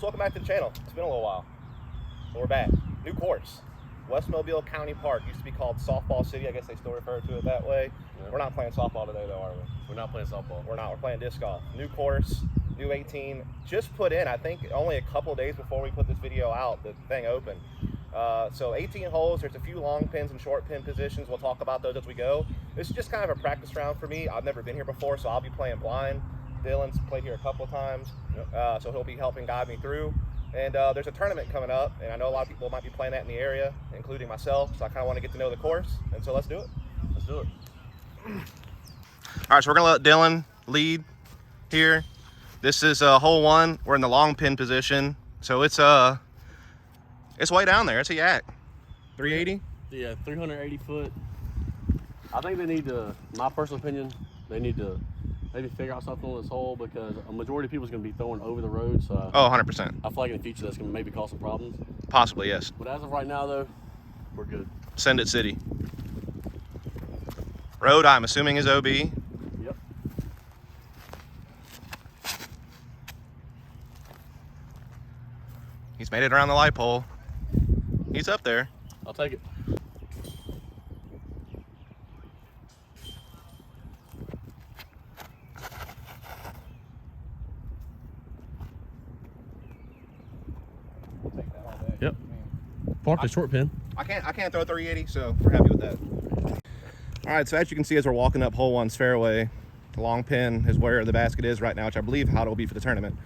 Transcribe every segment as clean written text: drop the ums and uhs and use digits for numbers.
welcome back to the channel. It's been a little while. So we're back. New course. West Mobile County Park. Used to be called Softball City. I guess they still refer to it that way. Yeah. We're not playing softball today though, are we? We're not playing softball. We're not. We're playing disc golf. New course, new 18. Just put in, I think, only a couple of days before we put this video out, the thing opened. So 18 holes. There's a few long pins and short pin positions. We'll talk about those as we go. This is just kind of a practice round for me. I've never been here before, so I'll be playing blind. Dylan's played here a couple of times, so he'll be helping guide me through. And there's a tournament coming up, and I know a lot of people might be playing that in the area, including myself, so I kind of want to get to know the course, and so let's do it. Let's do it. All right, so we're going to let Dylan lead here. This is hole 1. We're in the long pin position, so it's way down there. It's a yak. 380? Yeah, 380 foot. I think they need to, my personal opinion, they need to maybe figure out something on this hole because a majority of people is going to be throwing over the road. So oh, 100%. I feel like in the future that's going to maybe cause some problems. Possibly, yes. But as of right now, though, we're good. Send it city. Road, I'm assuming, is OB. Yep. He's made it around the light pole. He's up there. I'll take it. Yep. Park the short pin. I can't throw 380, so we're happy with that. All right, so as you can see as we're walking up hole 1's fairway, the long pin is where the basket is right now, which I believe how it'll be for the tournament.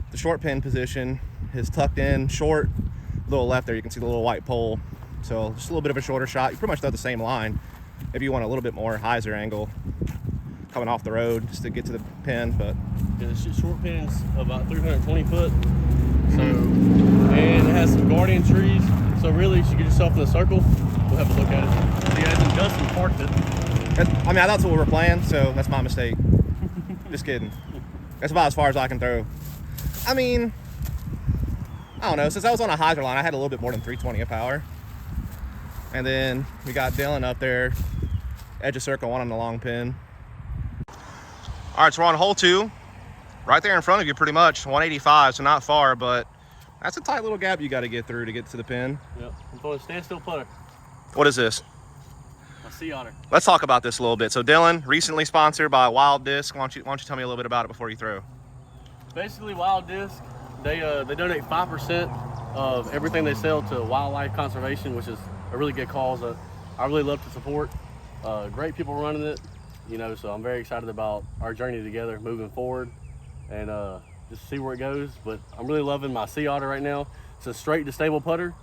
The short pin position is tucked in short, a little left there. You can see the little white pole. So just a little bit of a shorter shot. You pretty much throw the same line. If you want a little bit more hyzer angle coming off the road just to get to the pin, but yeah, the short pin's about 320 foot. So, and it has some guardian trees. So really, you should get yourself in a circle. We'll have a look at it. Yeah, and Dustin parked it. I mean, that's what we were playing, so that's my mistake. Just kidding. That's about as far as I can throw. I mean, I don't know. Since I was on a hyzer line, I had a little bit more than 320 of power. And then we got Dylan up there, edge of circle 1 on the long pin. All right, so we're on hole 2. Right there in front of you, pretty much 185, so not far, but that's a tight little gap you got to get through to get to the pin. Yep. I'm throwing a standstill putter. What is this? A sea otter. Let's talk about this a little bit. So Dylan, recently sponsored by Wild Disc. Why don't you tell me a little bit about it before you throw? Basically, Wild Disc, they donate 5% of everything they sell to wildlife conservation, which is a really good cause that I really love to support. Great people running it, you know, so I'm very excited about our journey together moving forward and just see where it goes. But I'm really loving my Sea Otter right now. It's a straight to stable putter.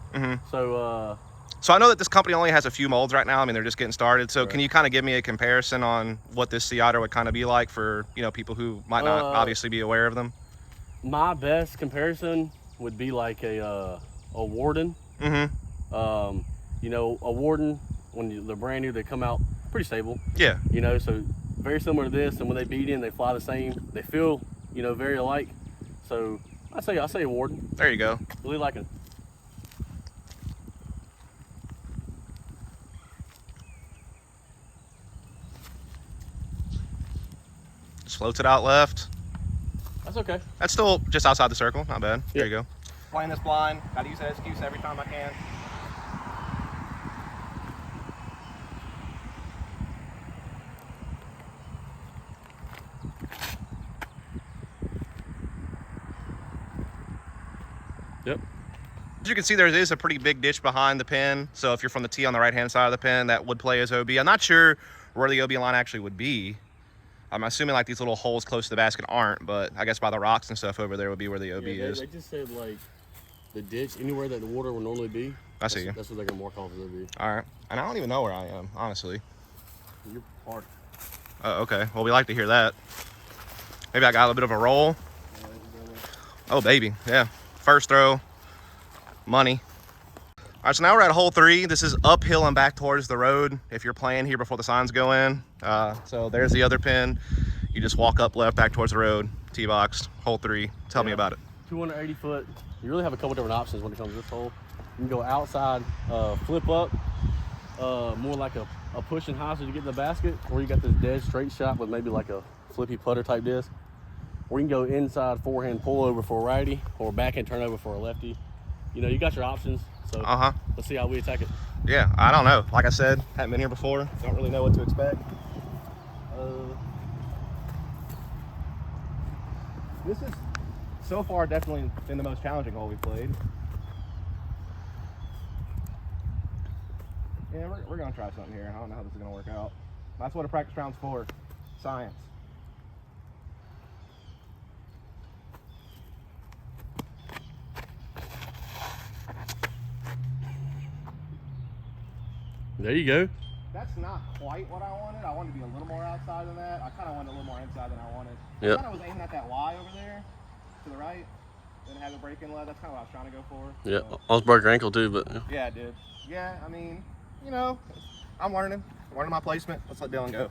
So I know that this company only has a few molds right now. I mean, they're just getting started. So Can you kind of give me a comparison on what this Sea Otter would kind of be like for, you know, people who might not obviously be aware of them? My best comparison would be like a Warden. You know, a Warden, when they're brand new, they come out pretty stable. Yeah. You know, so very similar to this, and when they beat in, they fly the same. They feel, you know, very alike. So I say a Warden. There you go. Really like it. Just floats it out left. That's okay. That's still just outside the circle. Not bad. Yep. There you go. Playing this blind. Got to use that excuse every time I can. Yep. As you can see, there is a pretty big ditch behind the pin. So if you're from the tee on the right-hand side of the pin, that would play as OB. I'm not sure where the OB line actually would be. I'm assuming like these little holes close to the basket aren't, but I guess by the rocks and stuff over there would be where the OB is. They just said like the ditch, anywhere that the water would normally be. I see you. That's what they're gonna mark off as OB. All right. And I don't even know where I am, honestly. You're parked. Oh, okay. Well, we like to hear that. Maybe I got a little bit of a roll. Oh, baby. Yeah. First throw. Money. All right, so now we're at hole 3. This is uphill and back towards the road if you're playing here before the signs go in. So there's the other pin. You just walk up left back towards the road, tee box, hole 3. Tell me about it. 280 foot. You really have a couple different options when it comes to this hole. You can go outside, flip up, more like a push and hyzer to get in the basket, or you got this dead straight shot with maybe like a flippy putter type disc. or you can go inside forehand pull over for a righty or backhand turnover for a lefty. You know, you got your options. So let's see how we attack it. Yeah, I don't know. Like I said, haven't been here before. Don't really know what to expect. This is so far definitely been the most challenging hole we've played. Yeah, we're gonna try something here. I don't know how this is gonna work out. That's what a practice round's for. Science. There you go. That's not quite what I wanted. I wanted to be a little more outside than that. I kind of wanted a little more inside than I wanted. Yep. I kind of was aiming at that Y over there to the right and have a break-in lead. That's kind of what I was trying to go for. Yeah, So. almost broke your ankle too, but. Yeah, I did. Yeah, I mean, you know, I'm learning my placement. Let's let Dylan go.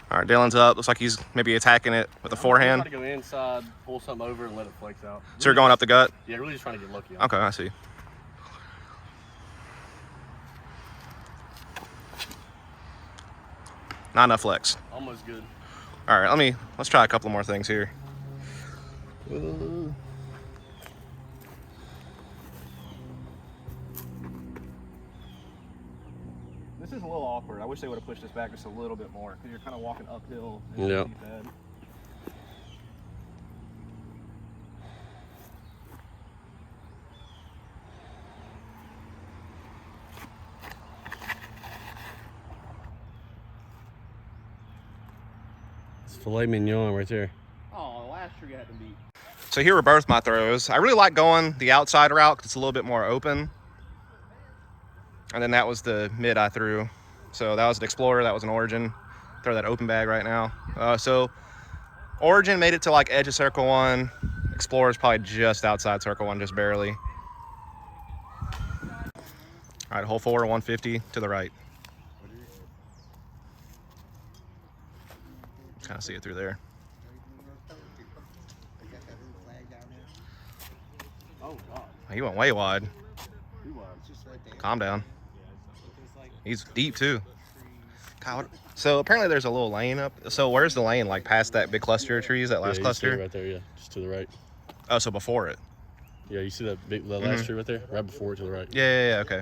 All right, Dylan's up. Looks like he's maybe attacking it with a forehand. I'm trying to go inside, pull something over, and let it flex out. So you're going up the gut? Yeah, really just trying to get lucky. Okay, I see. Not enough flex. Almost good. All right, let's try a couple more things here. This is a little awkward. I wish they would have pushed this back just a little bit more because you're kind of walking uphill. Yeah. It's filet mignon right there. Oh, the last tree had to beat. So here were both my throws. I really like going the outside route because it's a little bit more open. And then that was the mid I threw. So that was an Explorer, that was an Origin. Throw that open bag right now. So Origin made it to like edge of circle one. Explorer's probably just outside circle one, just barely. All right, hole 4, 150 to the right. Kind of see it through there. Oh, God. He went way wide. Calm down. He's deep too. God, so apparently there's a little lane up. So where's the lane? Like past that big cluster of trees, that last cluster? Right there, yeah. Just to the right. Oh, so before it. Yeah, you see that last tree right there? Right before it to the right. Yeah, okay.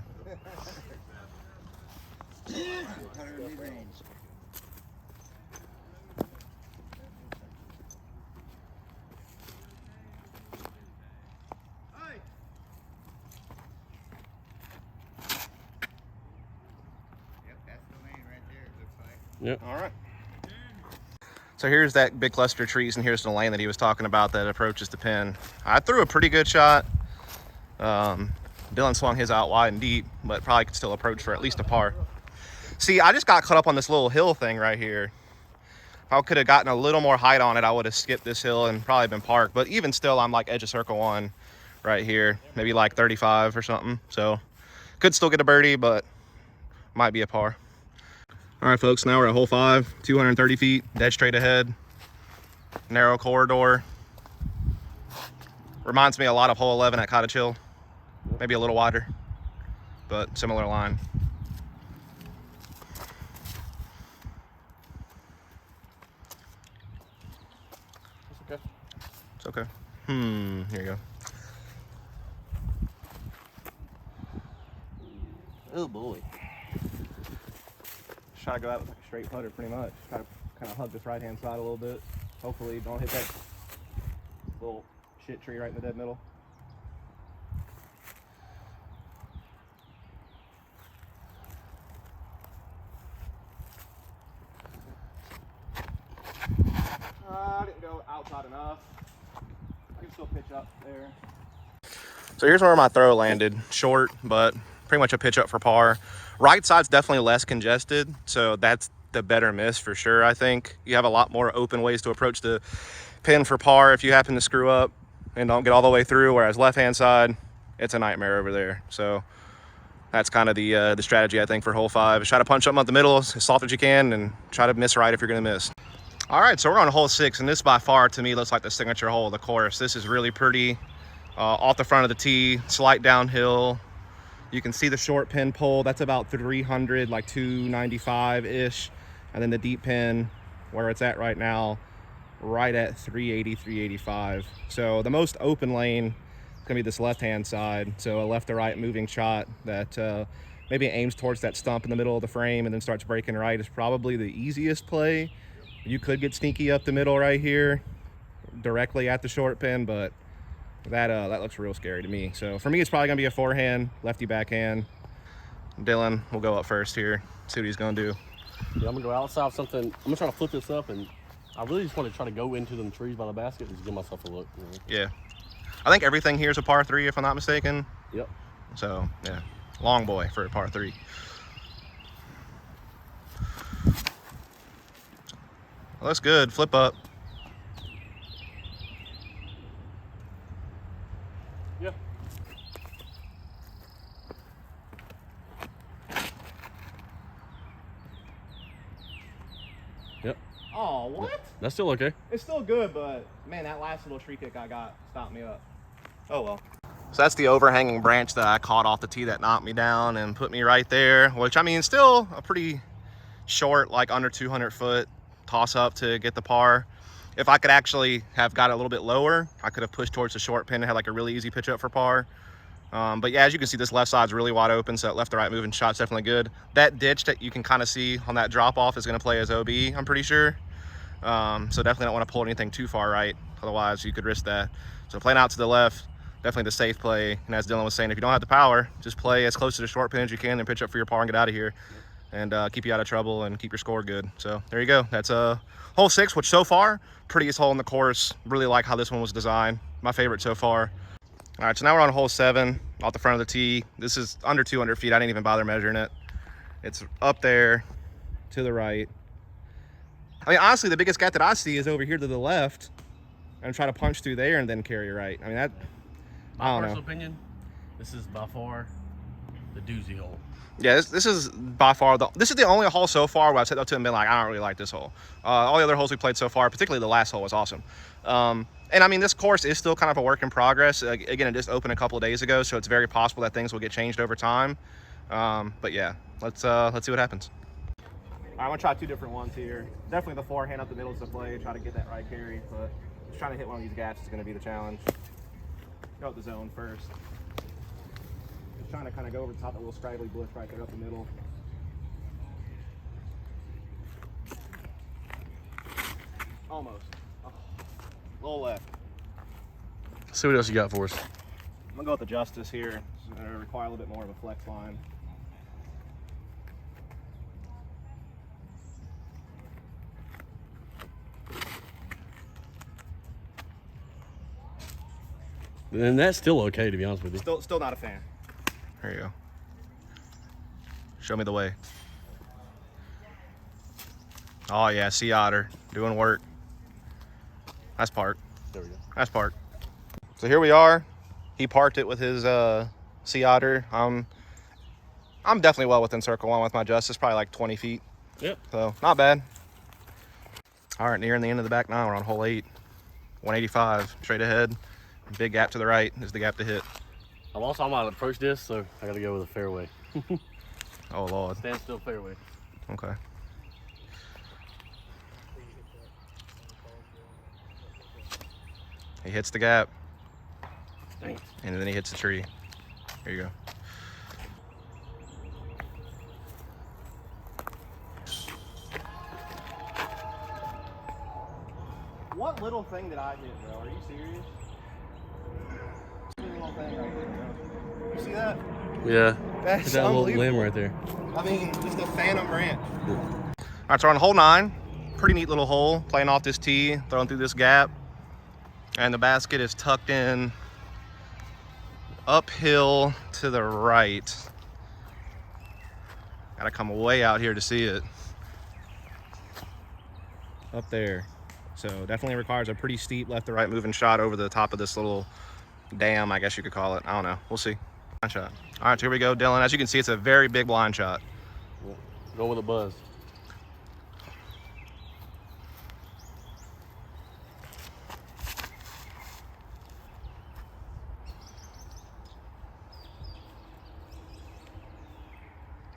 Yep. All right. So here's that big cluster of trees, and here's the lane that he was talking about that approaches the pin. I threw a pretty good shot. Dylan swung his out wide and deep, but probably could still approach for at least a par. See, I just got caught up on this little hill thing right here. If I could have gotten a little more height on it, I would have skipped this hill and probably been parked. But even still, I'm like edge of circle one right here, maybe like 35 or something. So could still get a birdie, but might be a par. All right, folks, now we're at hole 5, 230 feet, dead straight ahead, narrow corridor. Reminds me a lot of hole 11 at Cottage Hill, maybe a little wider, but similar line. It's okay. It's okay. Here you go. Oh, boy. Try to go out with like a straight putter pretty much. Try to kind of hug this right hand side a little bit. Hopefully don't hit that little shit tree right in the dead middle. I didn't go outside enough. I can still pitch up there. So here's where my throw landed. Short, but pretty much a pitch up for par. Right side's definitely less congested, so that's the better miss for sure, I think. You have a lot more open ways to approach the pin for par if you happen to screw up and don't get all the way through, whereas left-hand side, it's a nightmare over there. So that's kind of the strategy, I think, for hole 5. Is try to punch something up the middle as soft as you can and try to miss right if you're going to miss. All right, so we're on hole 6, and this by far, to me, looks like the signature hole of the course. This is really pretty. off the front of the tee, slight downhill. You can see the short pin pole. That's about 300, like 295-ish. And then the deep pin, where it's at right now, right at 380, 385. So the most open lane is gonna be this left-hand side. So a left to right moving shot that maybe aims towards that stump in the middle of the frame and then starts breaking right is probably the easiest play. You could get sneaky up the middle right here, directly at the short pin, but that looks real scary to me. So for me, it's probably gonna be a forehand, lefty backhand. Dylan will go up first here, see what he's gonna do. Yeah, I'm gonna go outside of something. I'm gonna try to flip this up, and I really just want to try to go into them trees by the basket and just give myself a look. You know? Yeah, I think everything here is a par 3 if I'm not mistaken. Yep. So yeah, long boy for a par 3. Well, that's good. Flip up. Yeah. Yep. Oh, what? That's still okay. It's still good, but man, that last little tree kick I got stopped me up. Oh well. So that's the overhanging branch that I caught off the tee that knocked me down and put me right there, which I mean, still a pretty short, like under 200 foot toss up to get the par. If I could actually have got it a little bit lower, I could have pushed towards the short pin and had like a really easy pitch up for par. But yeah, as you can see, this left side's really wide open, so that left to right moving shot's definitely good. That ditch that you can kind of see on that drop off is going to play as OB, I'm pretty sure. So definitely don't want to pull anything too far right, otherwise you could risk that. So playing out to the left, definitely the safe play. And as Dylan was saying, if you don't have the power, just play as close to the short pin as you can and pitch up for your par and get out of here, and keep you out of trouble and keep your score good. So there you go. That's hole 6, which so far, prettiest hole in the course. Really like how this one was designed. My favorite so far. All right, so now we're on hole 7, off the front of the tee. This is under 200 feet. I didn't even bother measuring it. It's up there to the right. I mean, honestly, the biggest gap that I see is over here to the left, and try to punch through there and then carry right. I mean, that, I don't know. My personal opinion, this is by far the doozy hole. Yeah, this is by far this is the only hole so far where I've said up to him and been like, I don't really like this hole. All the other holes we played so far, particularly the last hole, was awesome. And I mean, this course is still kind of a work in progress. Again, it just opened a couple of days ago, so it's very possible that things will get changed over time. But yeah, let's see what happens. All right, I'm gonna try 2 different ones here. Definitely the forehand up the middle is the play. Try to get that right carry, but just trying to hit one of these gaps is gonna be the challenge. Go up the zone first. Just trying to kind of go over the top of that little scraggly bush right there up the middle. Almost. Oh, a little left. See what else you got for us. I'm gonna go with the Justice here. It's gonna require a little bit more of a flex line. And that's still okay, to be honest with you. Still not a fan. There you go. Show me the way. Oh yeah, sea otter doing work. That's park. There we go. That's park. So here we are. He parked it with his sea otter. I'm definitely well within circle 1 with my Justice, probably like 20 feet. Yep. So not bad. All right, nearing the end of the back 9. We're on hole 8. 185 straight ahead. Big gap to the right is the gap to hit. I'm also on my approach disc, so I gotta go with a fairway. Oh Lord. Stand still fairway. Okay. He hits the gap. Dang. And then he hits the tree. Here you go. What little thing did I hit, bro? Are you serious? Little thing right there, bro. You see that? Yeah. That's that little unbelievable. limb right there. I mean, just a phantom branch. All right, so we're on hole 9. Pretty neat little hole. Playing off this tee, throwing through this gap. And the basket is tucked in uphill to the right. Gotta come way out here to see it. Up there. So definitely requires a pretty steep left to right moving shot over the top of this little dam, I guess you could call it. I don't know. We'll see. Blind shot. All right, so here we go, Dylan. As you can see, it's a very big blind shot. Go with a buzz.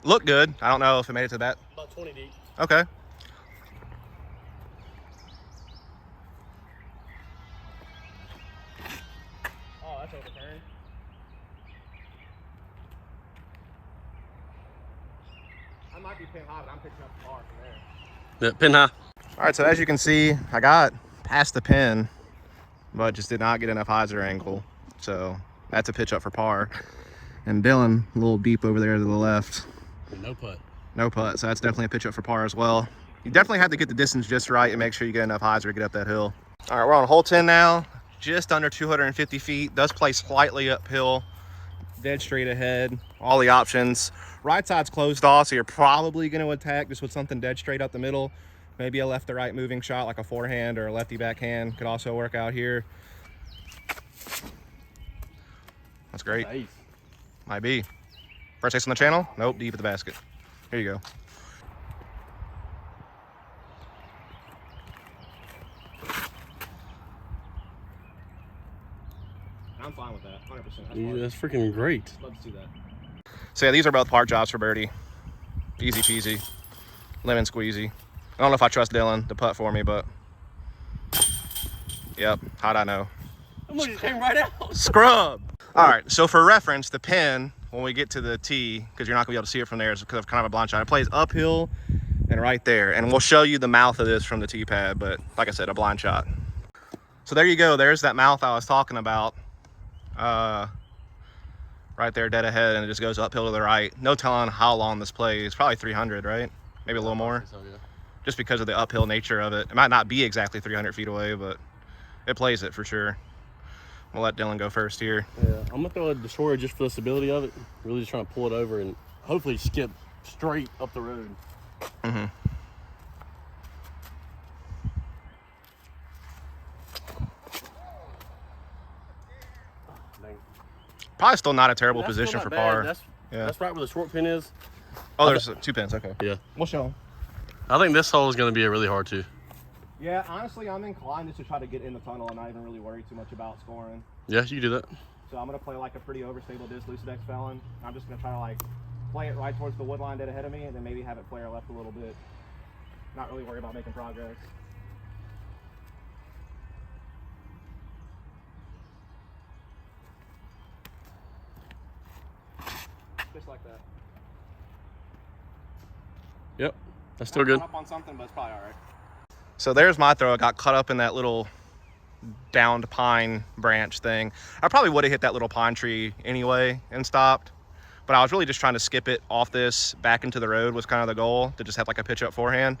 Look good. I don't know if it made it to that. About 20 deep. Okay. Oh, that's overturned. I might be pin high, but I'm picking up the bar from there. Yeah, pin high. All right, so as you can see, I got past the pin, but just did not get enough hyzer angle. So that's a pitch up for par. And Dylan, a little deep over there to the left. No putt. No putt, so that's definitely a pitch up for par as well. You definitely have to get the distance just right and make sure you get enough hyzer to get up that hill. All right, we're on hole 10 now, just under 250 feet. Does play slightly uphill, dead straight ahead, all the options. Right side's closed off, so you're probably going to attack just with something dead straight up the middle. Maybe a left to right moving shot like a forehand or a lefty backhand could also work out here. That's great. Nice. Might be. First ace on the channel? Nope, deep at the basket. Here you go. I'm fine with that, 100%. That's freaking great. Love to see that. So yeah, these are both par jobs for birdie. Easy peasy, lemon squeezy. I don't know if I trust Dylan to putt for me, but yep, how'd I know? Look, it came right out. Scrub. All right, so for reference, the pin, when we get to the tee, because you're not gonna be able to see it from there, is because of kind of a blind shot. It plays uphill and right there, and we'll show you the mouth of this from the tee pad, but like I said, a blind shot. So there you go, there's that mouth I was talking about. Right there, dead ahead, and it just goes uphill to the right. No telling how long this plays. Probably 300, right? Maybe a little more. So, yeah. Just because of the uphill nature of it. It might not be exactly 300 feet away, but it plays it for sure. We'll let Dylan go first here. Yeah, I'm gonna throw a destroyer just for the stability of it. Really just trying to pull it over and hopefully skip straight up the road. Mm-hmm. Probably still not a terrible position for par. That's right where the short pin is. Oh, there's 2 pins. Okay. Yeah. We'll show them. I think this hole is going to be a really hard two. Yeah, honestly, I'm inclined just to try to get in the tunnel and not even really worry too much about scoring. Yeah, you can do that. So I'm going to play like a pretty overstable disc Lucidex felon. I'm just going to try to like play it right towards the wood line dead ahead of me and then maybe have it flare left a little bit. Not really worry about making progress. Just like that. Yep, that's still good. Up on something, but it's probably all right. So there's my throw. I got caught up in that little downed pine branch thing. I probably would have hit that little pine tree anyway and stopped, but I was really just trying to skip it off this back into the road was kind of the goal, to just have like a pitch up forehand.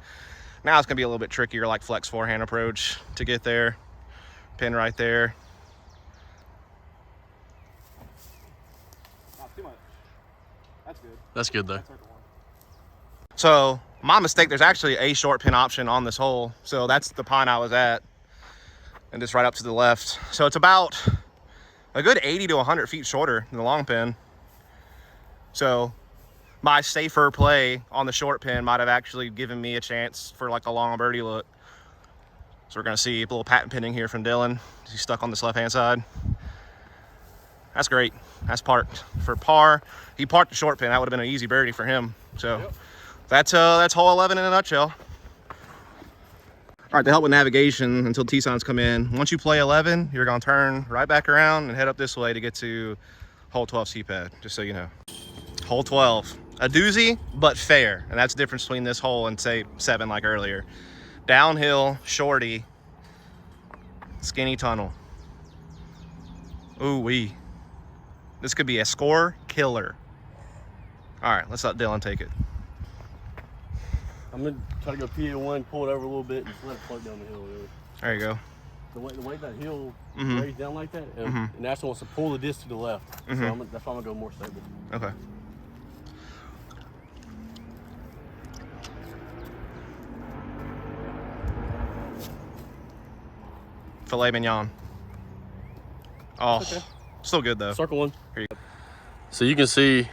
Now it's gonna be a little bit trickier, like flex forehand approach to get there. Pin right there. Not too much. That's good. That's good though. So my mistake, there's actually a short pin option on this hole. So that's the pine I was at and just right up to the left. So it's about a good 80 to 100 feet shorter than the long pin. So my safer play on the short pin might have actually given me a chance for like a long birdie look. So we're gonna see a little patent pinning here from Dylan. He's stuck on this left-hand side. That's great. That's parked for par. He parked the short pin. That would have been an easy birdie for him. So yep. That's hole 11 in a nutshell. All right, to help with navigation until tee signs come in, once you play 11, you're gonna turn right back around and head up this way to get to hole 12 C-pad, just so you know. Hole 12, a doozy, but fair. And that's the difference between this hole and say 7 like earlier. Downhill, shorty, skinny tunnel. Ooh-wee. This could be a score killer. All right, let's let Dylan take it. I'm gonna try to go PA1, pull it over a little bit, and just let it float down the hill. Really. There you go. The way that hill lays down like that, and National wants to pull the disc to the left. So that's why I'm gonna go more stable. Okay. Filet mignon. Oh, okay. Still good though. Circle one. Here you go. So you can see,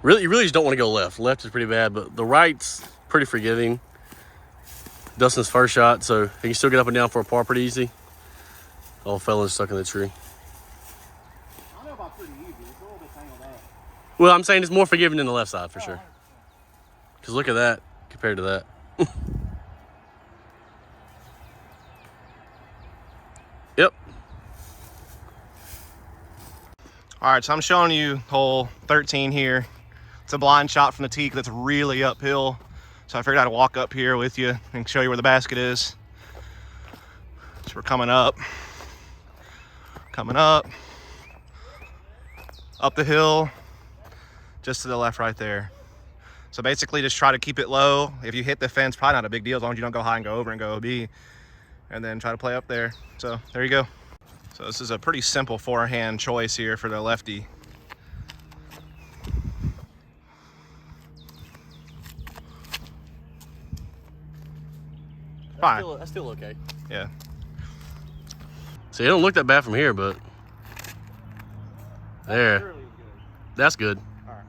you really just don't want to go left. Left is pretty bad, but the right's pretty forgiving. Dustin's first shot, so he can still get up and down for a par pretty easy. Old fella's stuck in the tree. I don't know about pretty easy. It's a little bit tangled up. Well, I'm saying it's more forgiving than the left side for sure. Because look at that compared to that. Yep. All right, so I'm showing you hole 13 here. It's a blind shot from the tee that's really uphill. So I figured I'd walk up here with you and show you where the basket is. So we're coming up the hill, just to the left right there. So basically just try to keep it low. If you hit the fence, probably not a big deal as long as you don't go high and go over and go OB. And then try to play up there. So there you go. So this is a pretty simple forehand choice here for the lefty. Fine. That's still okay. Yeah. See, it don't look that bad from here, but there. That's good. All right.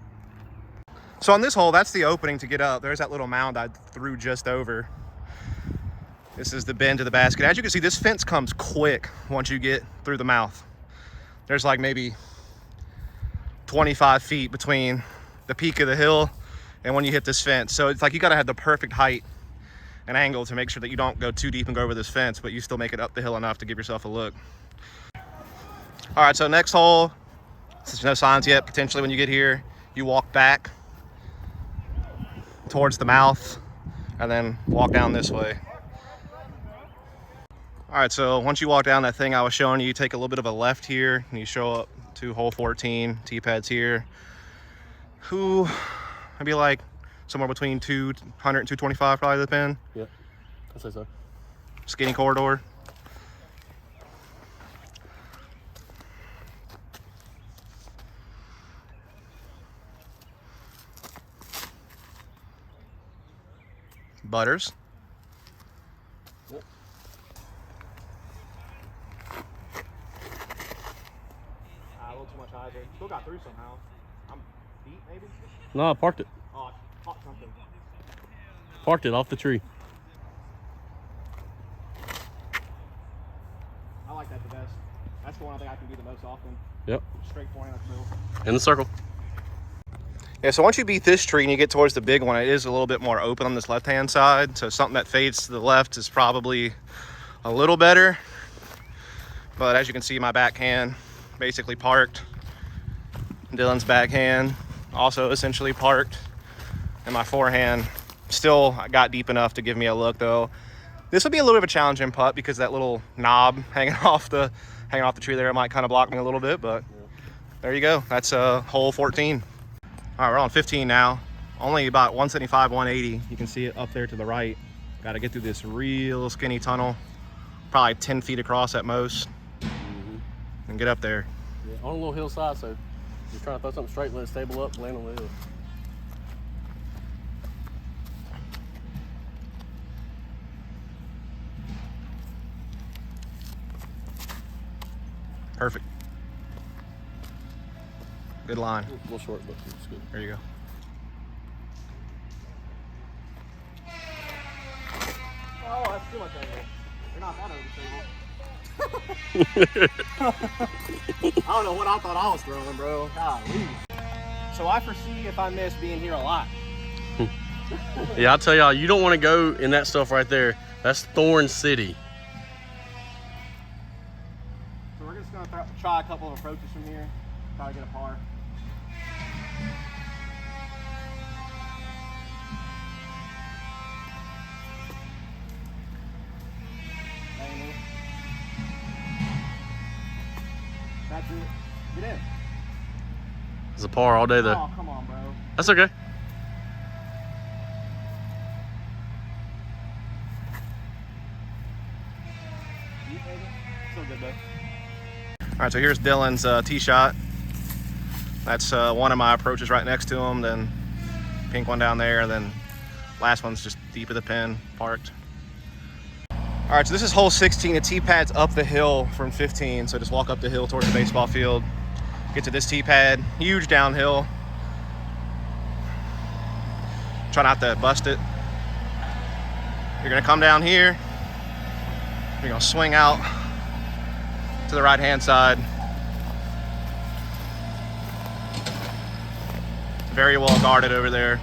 So on this hole, that's the opening to get up. There's that little mound I threw just over. This is the bend to the basket. As you can see, this fence comes quick once you get through the mouth. There's like maybe 25 feet between the peak of the hill and when you hit this fence. So it's like you gotta have the perfect height and angle to make sure that you don't go too deep and go over this fence, but you still make it up the hill enough to give yourself a look. All right, so next hole, there's no signs yet. Potentially when you get here, you walk back towards the mouth and then walk down this way. All right, so once you walk down that thing I was showing you, you take a little bit of a left here and you show up to hole 14, tee pads here. Maybe like somewhere between 200 and 225 probably the pin. Yep, I'd say so. Skinny corridor. Butters. Yep. A little too much hyzer. Still got through somehow. I'm deep maybe? No, I parked it. Oh, I caught something. Parked it off the tree. I like that the best. That's the one I think I can do the most often. Yep. Straight forehand up the middle. In the circle. Yeah, so once you beat this tree and you get towards the big one, it is a little bit more open on this left-hand side. So something that fades to the left is probably a little better. But as you can see, my backhand basically parked. Dylan's backhand also essentially parked. And my forehand still got deep enough to give me a look, though. This would be a little bit of a challenging putt because that little knob hanging off the tree there might kind of block me a little bit, but there you go. That's hole 14. All right, we're on 15 now. Only about 175, 180. You can see it up there to the right. Got to get through this real skinny tunnel, probably 10 feet across at most, and get up there. Yeah, on a little hillside, so you're trying to throw something straight, let it stable up, land on the hill. Perfect. Good line. A little short, but it's good. There you go. Oh, that's too much angle. You're not that overstable. I don't know what I thought I was throwing, bro. Golly. So I foresee if I miss being here a lot. Yeah, I'll tell y'all, you don't want to go in that stuff right there. That's Thorn City. So we're just going to try a couple of approaches from here. Try to get a par. That's it. Get in. It's a par all day, though. Oh, come on, bro. That's okay. Still good, though. All right, so here's Dylan's tee shot. That's one of my approaches right next to him. Then pink one down there. Then last one's just deep of the pin, parked. All right, so this is hole 16. The tee pad's up the hill from 15. So just walk up the hill towards the baseball field. Get to this tee pad, huge downhill. Try not to bust it. You're gonna come down here. You're gonna swing out to the right-hand side. very well guarded over there.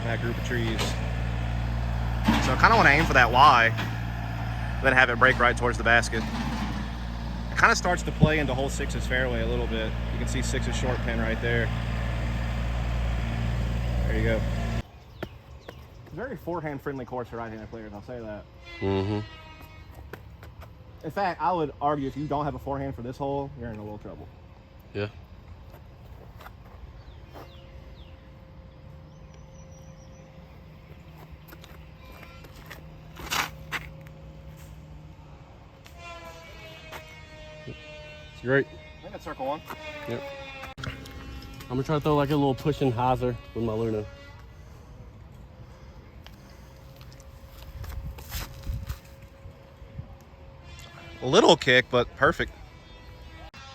That group of trees. So I kind of want to aim for that Y, then have it break right towards the basket. It kind of starts to play into hole 6's fairway a little bit. You can see 6's short pin right there. There you go. Very forehand friendly course for right-handed players, I'll say that. Mm-hmm. In fact, I would argue if you don't have a forehand for this hole, you're in a little trouble. Yeah. It's great. I think that's circle 1. Yep. I'm gonna try to throw like a little pushing hyzer with my Luna. A little kick, but perfect.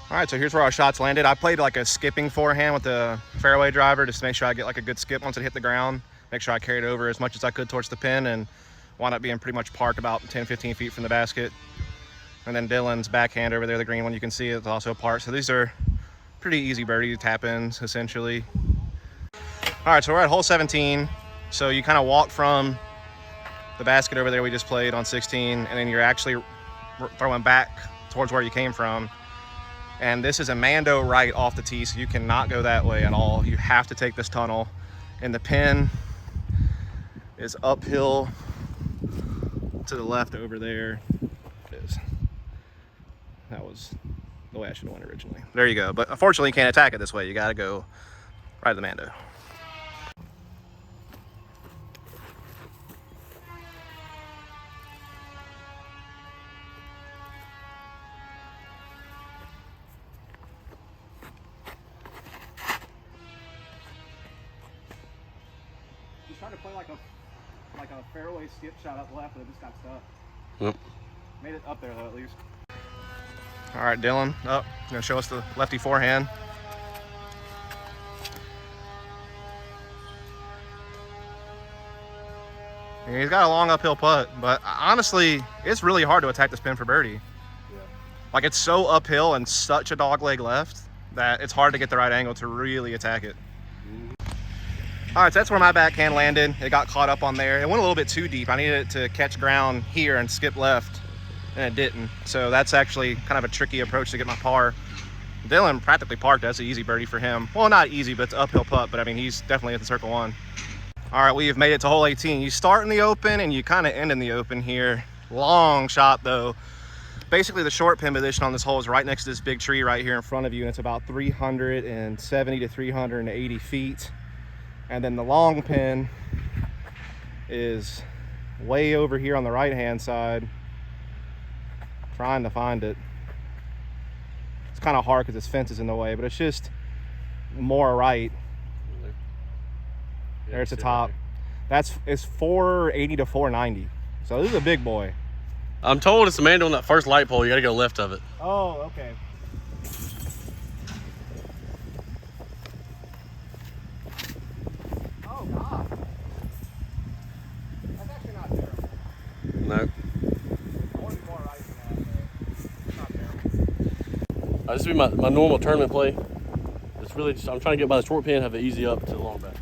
All right, so here's where our shots landed. I played like a skipping forehand with the fairway driver just to make sure I get like a good skip once it hit the ground. Make sure I carried over as much as I could towards the pin and wound up being pretty much parked about 10, 15 feet from the basket. And then Dylan's backhand over there, the green one, you can see it's also parked. So these are pretty easy birdie tap-ins, essentially. All right, so we're at hole 17. So you kind of walk from the basket over there we just played on 16, and then you're actually throwing back towards where you came from. And this is a Mando right off the tee, so you cannot go that way at all. You have to take this tunnel. And the pin is uphill to the left over there. It is. That was the way I should have went originally. There you go. But unfortunately, you can't attack it this way. You got to go right to the Mando. He's trying to play like a fairway skip shot up left, but it just got stuck. Yep. Made it up there though, at least. All right, Dylan, up. Gonna show us the lefty forehand. And he's got a long uphill putt, but honestly, it's really hard to attack this pin for birdie. Yeah. Like it's so uphill and such a dog leg left that it's hard to get the right angle to really attack it. All right, so that's where my backhand landed. It got caught up on there. It went a little bit too deep. I needed it to catch ground here and skip left, and it didn't. So that's actually kind of a tricky approach to get my par. Dylan practically parked. That's an easy birdie for him. Well, not easy, but it's an uphill putt, but I mean, he's definitely at the circle 1. All right, we have made it to hole 18. You start in the open and you kind of end in the open here. Long shot though. Basically the short pin position on this hole is right next to this big tree right here in front of you, and it's about 370 to 380 feet. And then the long pin is way over here on the right-hand side. Trying to find it. It's kind of hard because this fence is in the way, but it's just more right. There's the top. It's 480 to 490. So this is a big boy. I'm told it's a Mando on that first light pole. You got to go left of it. Oh, okay. Oh, God. That's actually not terrible. No. I want to be more right than that, but it's not terrible. This would be my normal tournament play. It's really just, I'm trying to get by the short pin, have it easy up to the long back.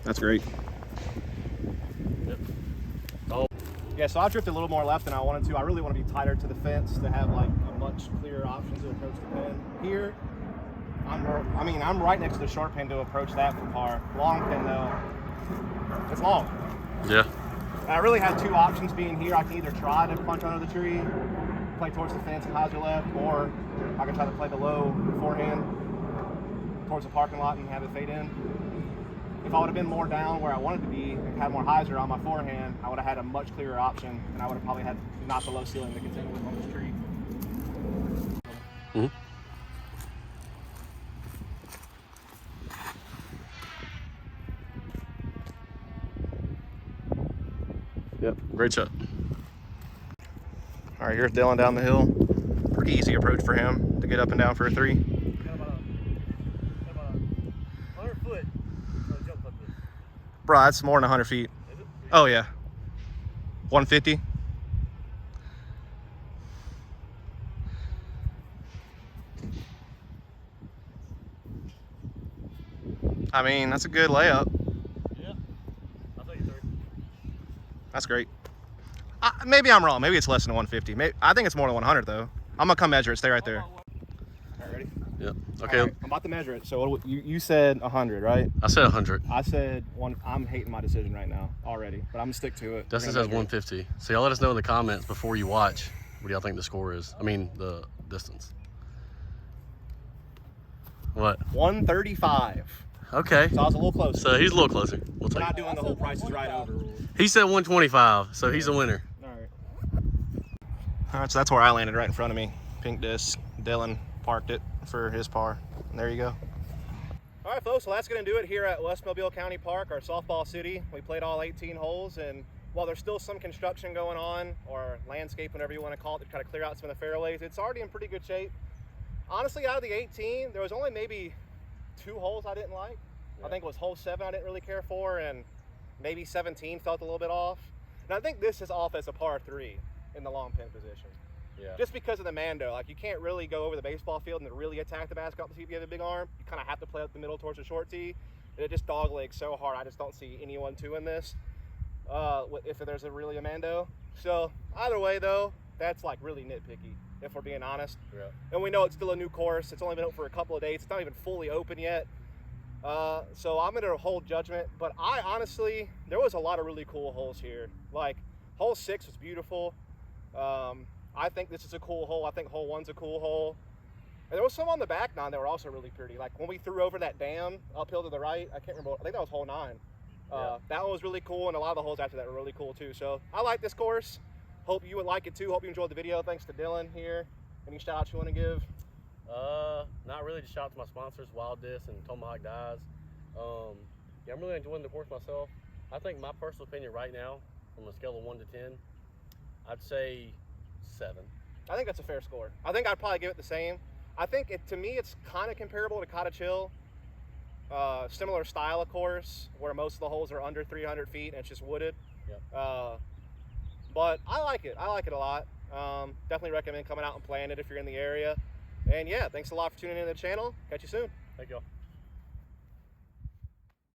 That's great. Yep. Oh. Yeah, so I drifted a little more left than I wanted to. I really want to be tighter to the fence to have like a much clearer option to approach the pin. Here, I'm right next to the short pin to approach that for par. Long pin though, it's long. Yeah. And I really had 2 options being here. I can either try to punch under the tree, play towards the fence and hyzer left, or I can try to play the low forehand towards the parking lot and have it fade in. If I would have been more down where I wanted to be and had more hyzer on my forehand, I would have had a much clearer option, and I would have probably had not the low ceiling to contend with on this tree. Mm-hmm. Yep, great shot. All right, here's Dylan down the hill. Pretty easy approach for him to get up and down for a 3. Got about 100 foot jump up this. Bro, that's more than 100 feet. Is it? Oh yeah. 150? I mean, that's a good layup. Yeah. I'll take 3. That's great. Maybe I'm wrong. Maybe it's less than 150. I think it's more than 100 though. I'm gonna come measure it. Stay right there. All right, ready? Yep. Okay. Right, I'm about to measure it. So you said 100, right? I said 100. I said 1. I'm hating my decision right now already, but I'm gonna stick to it. Dustin says 150. So y'all let us know in the comments before you watch what do y'all think the score is. I mean the distance. What? 135. Okay. So I was a little closer. So he's a little closer. We'll We're take not it. doing the whole Price is Right over rule. He said 125, so he's a winner. All right, so that's where I landed, right in front of me. Pink disc. Dylan parked it for his par. And there you go. All right, folks, so that's going to do it here at West Mobile County Park, our softball city. We played all 18 holes, and while there's still some construction going on, or landscape, whatever you want to call it, to try to clear out some of the fairways, it's already in pretty good shape. Honestly, out of the 18, there was only maybe 2 holes I didn't like. Yeah. I think it was hole 7 I didn't really care for, and maybe 17 felt a little bit off. And I think this is off as a par 3 in the long pin position. Yeah. Just because of the Mando, like you can't really go over the baseball field and really attack the basketball to see if you have a big arm. You kind of have to play up the middle towards the short tee. And it just doglegs so hard. I just don't see anyone in this if there's really a Mando. So either way though, that's like really nitpicky if we're being honest. Yeah. And we know it's still a new course. It's only been open for a couple of days. It's not even fully open yet. So I'm gonna hold judgment. But I honestly, there was a lot of really cool holes here. Like hole 6 was beautiful. I think this is a cool hole. I think hole 1's a cool hole. And there was some on the back 9 that were also really pretty. Like when we threw over that dam uphill to the right, I can't remember. I think that was hole 9. Yeah. That one was really cool, and a lot of the holes after that were really cool too. So I like this course. Hope you would like it too. Hope you enjoyed the video. Thanks to Dylan here. Any shout outs you want to give? Not really. Just shout out to my sponsors, Wild Disc and Tomahawk Dyes. Yeah, I'm really enjoying the course myself. I think my personal opinion right now, from a scale of 1 to 10, I'd say 7. I think that's a fair score. I think I'd probably give it the same. I think to me it's kind of comparable to Cottage Hill. Similar style of course, where most of the holes are under 300 feet and it's just wooded. Yep. But I like it. I like it a lot. Definitely recommend coming out and playing it if you're in the area. And yeah, thanks a lot for tuning into the channel. Catch you soon. Thank y'all.